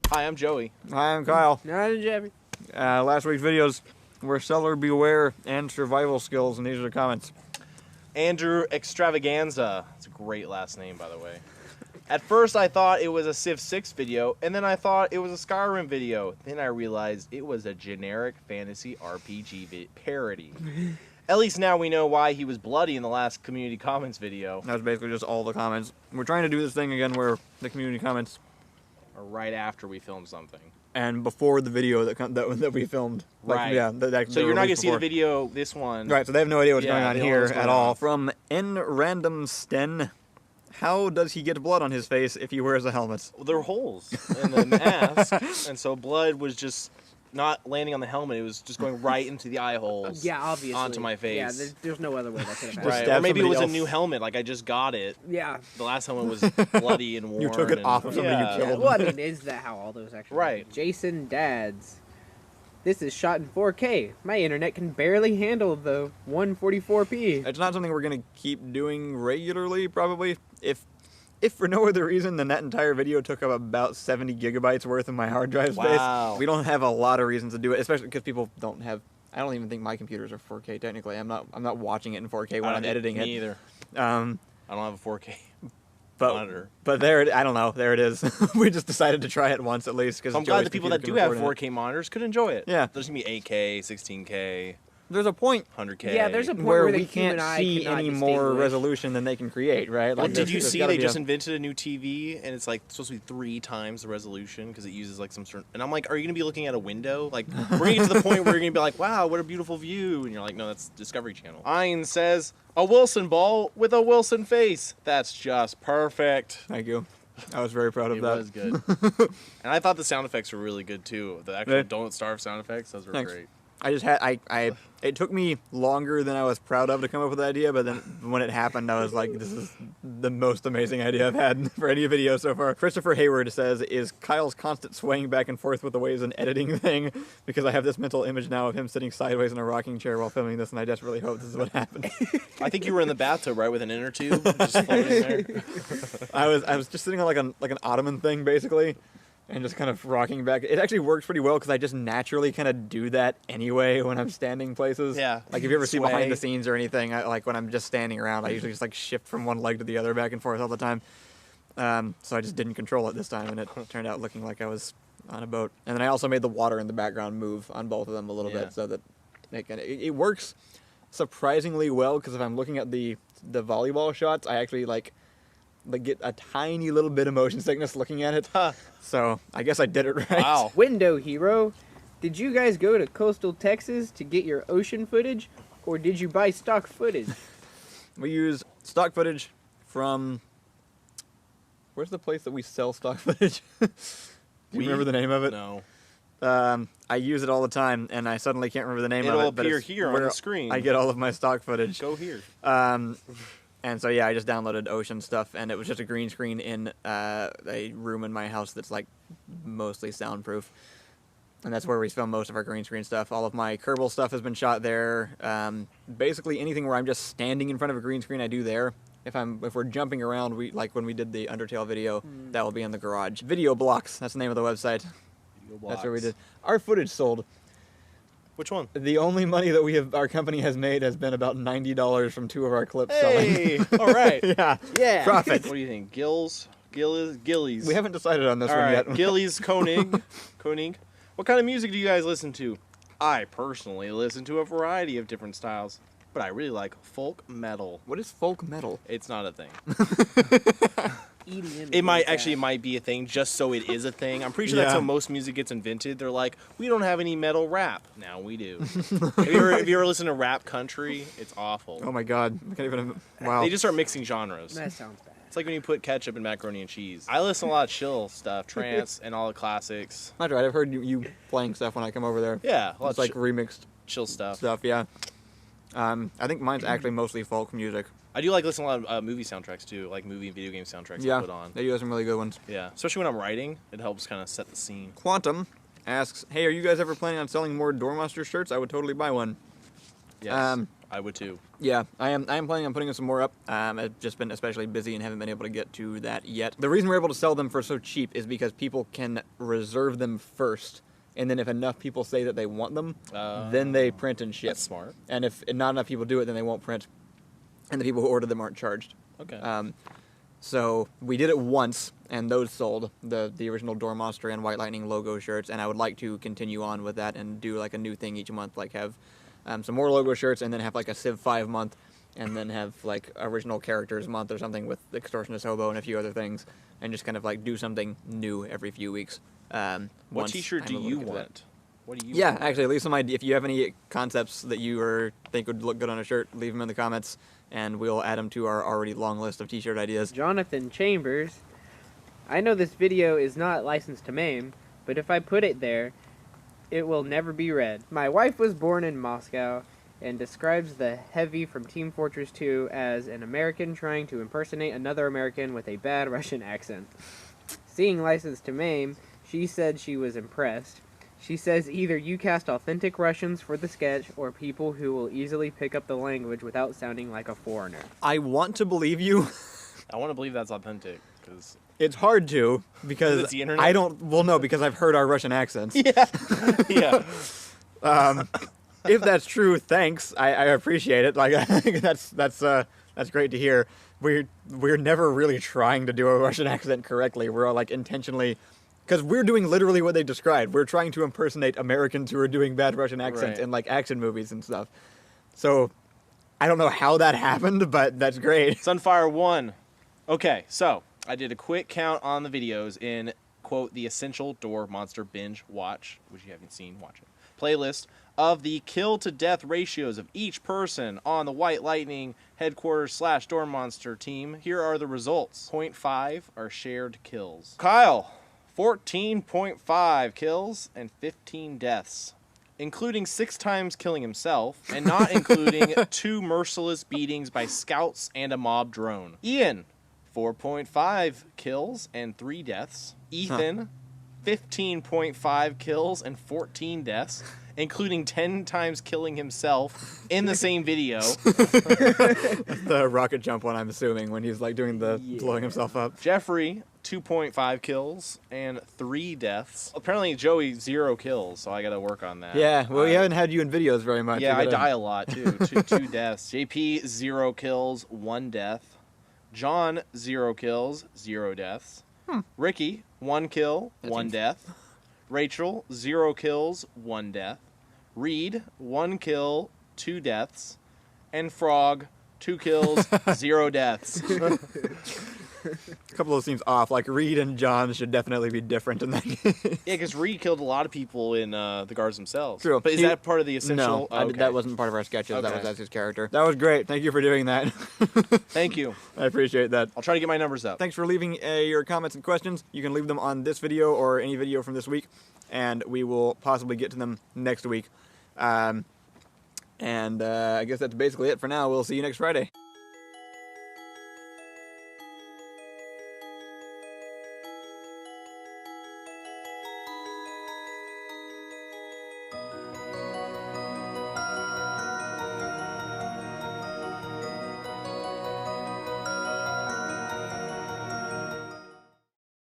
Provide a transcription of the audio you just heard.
Hi, I'm Joey. Hi, I'm Kyle. No, Jeffy. Last week's videos were seller beware and survival skills, and these are the comments. Andrew Extravaganza. It's a great last name, by the way. At first, I thought it was a Civ 6 video, and then I thought it was a Skyrim video. Then I realized it was a generic fantasy RPG parody. At least now we know why he was bloody in the last community comments video. That was basically just all the comments. We're trying to do this thing again where the community comments Or right after we filmed something. and before the video that we filmed. Like, Right. Yeah. So you're not going to see the before. video, this one. Right. So they have no idea what's going Yeah, on they don't know here what's going at all. on. From N Random Sten. How does he get blood on his face if he wears a helmet? Well, there were holes in the mask, and so blood was just not landing on the helmet. It was just going right into the eye holes. Yeah, obviously. Onto my face. Yeah, there's no other way that could have Just happened. Right. stab Or maybe it somebody was else. a new helmet. Like I just got it. Yeah. The last helmet was bloody and worn. You took it and- off of somebody you yeah. killed. Well, I mean, is that how all those actually Right. happen? Jason Dads. This is shot in 4K. My internet can barely handle the 144p. It's not something we're going to keep doing regularly, probably. If for no other reason than that entire video took up about 70 gigabytes worth of my hard drive space, Wow. we don't have a lot of reasons to do it, especially because people don't have... I don't even think my computers are 4K technically. I'm not watching it in 4K when I'm editing Me it. either. Um, I don't have a 4K but monitor. but I don't know. There it is. We just decided to try it once at least because So I'm glad the people that do have 4K monitors could enjoy it. Yeah. There's going to be 8K, 16K, There's a point 100K. Yeah, there's a point where where the we can't human eye see cannot any more distinguish. resolution than they can create, right? Well, Like, did you there's see gotta they be just a- invented a new TV and it's like supposed to be 3 times the resolution because it uses like some certain. And I'm like, are you gonna be looking at a window? Like, we're gonna get to the point where you're gonna be like, wow, what a beautiful view, and you're like, no, that's Discovery Channel. Ein says a Wilson ball with a Wilson face. That's just perfect. Thank you. I was very proud of It that. was good, and I thought the sound effects were really good too. The actual Yeah. "Don't Starve" sound effects, those were Thanks. great. I just had it took me longer than I was proud of to come up with the idea, but then when it happened, I was like, this is the most amazing idea I've had for any video so far. Christopher Hayward says, is Kyle's constant swaying back and forth with the waves an editing thing? Because I have this mental image now of him sitting sideways in a rocking chair while filming this, and I desperately hope this is what happened. I think you were in the bathtub, right, with an inner tube just floating there. I was just sitting on like an ottoman thing, basically. And just kind of rocking back. It actually works pretty well because I just naturally kind of do that anyway when I'm standing places. Yeah. Like if you ever see behind Sway. the scenes or anything, like when I'm just standing around, I usually just like shift from one leg to the other back and forth all the time. So I just didn't control it this time, and it turned out looking like I was on a boat. And then I also made the water in the background move on both of them a little Yeah. bit so that it works surprisingly well because if I'm looking at the volleyball shots, I actually like get a tiny little bit of motion sickness looking at it. Huh. So I guess I did it right. Wow. Window Hero. Did you guys go to coastal Texas to get your ocean footage, or did you buy stock footage? We use stock footage from... Where's the place that we sell stock footage? Do you remember the name of it? No. I use it all the time, and I suddenly can't remember the name It'll of it. but appear it's here on where the screen. I get all of my stock footage. Go here. And so, yeah, I just downloaded Ocean stuff, and it was just a green screen in a room in my house that's, like, mostly soundproof. And that's where we film most of our green screen stuff. All of my Kerbal stuff has been shot there. Basically, anything where I'm just standing in front of a green screen, I do there. If we're jumping around, like when we did the Undertale video, that will be in the garage. Video Blocks, that's the name of the website. That's where we did. Our footage sold. Which one? The only money that our company has made has been about $90 from 2 of our clips Hey, selling. all right. Yeah. Yeah. Profit. What do you think? Gillies. We haven't decided on this All one right, yet. Gillies Koenig. What kind of music do you guys listen to? I personally listen to a variety of different styles, but I really like folk metal. What is folk metal? It's not a thing. EDM. It might be a thing just so it is a thing. I'm pretty sure that's Yeah. how most music gets invented. They're like, we don't have any metal rap. Now we do. Have you ever listened to rap country? It's awful. Oh my god. I can't even... Wow. They just start mixing genres. That sounds bad. It's like when you put ketchup in macaroni and cheese. I listen to a lot of chill stuff, trance, and all the classics. That's right. I've heard you playing stuff when I come over there. Yeah, a lot It's of like remixed chill stuff. stuff, yeah. I think mine's actually mostly folk music. I do like listening to a lot of movie soundtracks too, like movie and video game soundtracks Yeah. I put on. They do have some really good ones. Yeah, especially when I'm writing, it helps kind of set the scene. Quantum asks, hey, are you guys ever planning on selling more Doormaster shirts? I would totally buy one. Yes. I would too. Yeah, I am planning on putting some more up. I've just been especially busy and haven't been able to get to that yet. The reason we're able to sell them for so cheap is because people can reserve them first, and then if enough people say that they want them, then they print and ship. That's smart. And if not enough people do it, then they won't print, and the people who order them aren't charged. Okay. So we did it once, and those sold, the original Door Monster and White Lightning logo shirts, and I would like to continue on with that and do like a new thing each month, like have some more logo shirts, and then have like a Civ 5 month, and then have like original characters month or something with Extortionist Hobo and a few other things, and just kind of like do something new every few weeks. What T-shirt do you want? What do you? Yeah, want? actually, leave some idea. If you have any concepts that you think would look good on a shirt, leave them in the comments, and we'll add them to our already long list of T-shirt ideas. Jonathan Chambers. I know this video is not licensed to MAME, but if I put it there, it will never be read. My wife was born in Moscow and describes the Heavy from Team Fortress 2 as an American trying to impersonate another American with a bad Russian accent. Seeing licensed to MAME, she said she was impressed. She says either you cast authentic Russians for the sketch or people who will easily pick up the language without sounding like a foreigner. I want to believe you. I want to believe that's authentic because It's hard to, because it's the internet? I don't. Well, no, because I've heard our Russian accents. yeah. If that's true, thanks. I appreciate it. Like, I think that's great to hear. We're never really trying to do a Russian accent correctly. We're all like intentionally, because we're doing literally what they described. We're trying to impersonate Americans who are doing bad Russian accents Right. in like action movies and stuff. So I don't know how that happened, but that's great. Sunfire 1. Okay, so I did a quick count on the videos in, quote, the Essential Door Monster Binge Watch, which you haven't seen, watch it, playlist of the kill-to-death ratios of each person on the White Lightning headquarters / Door Monster team. Here are the results. 0.5 are shared kills. Kyle, 14.5 kills and 15 deaths, including 6 times killing himself, and not including 2 merciless beatings by scouts and a mob drone. Ian, 4.5 kills and 3 deaths. Ethan, 15.5 kills and 14 deaths, including 10 times killing himself in the same video. The rocket jump one, I'm assuming, when he's like doing the blowing himself up. Jeffrey, 2.5 kills and 3 deaths. Apparently Joey, 0 kills, so I gotta work on that. Yeah, well, we haven't had you in videos very much. Yeah, We I gotta- die a lot too. 2 deaths. JP, 0 kills, 1 death. John, 0 kills, 0 deaths. Ricky, 1 kill, 1 death. Rachel, 0 kills, 1 death. Reed, 1 kill, 2 deaths. And Frog, 2 kills, 0 deaths. A couple of those seems off. Like Reed and John should definitely be different in that case. Yeah, because Reed killed a lot of people in the guards themselves. True. But is that part of the essential? No, that wasn't part of our sketches. That Okay. was his character. That was great. Thank you for doing that. Thank you. I appreciate that. I'll try to get my numbers up. Thanks for leaving your comments and questions. You can leave them on this video or any video from this week, and we will possibly get to them next week. I guess that's basically it for now. We'll see you next Friday.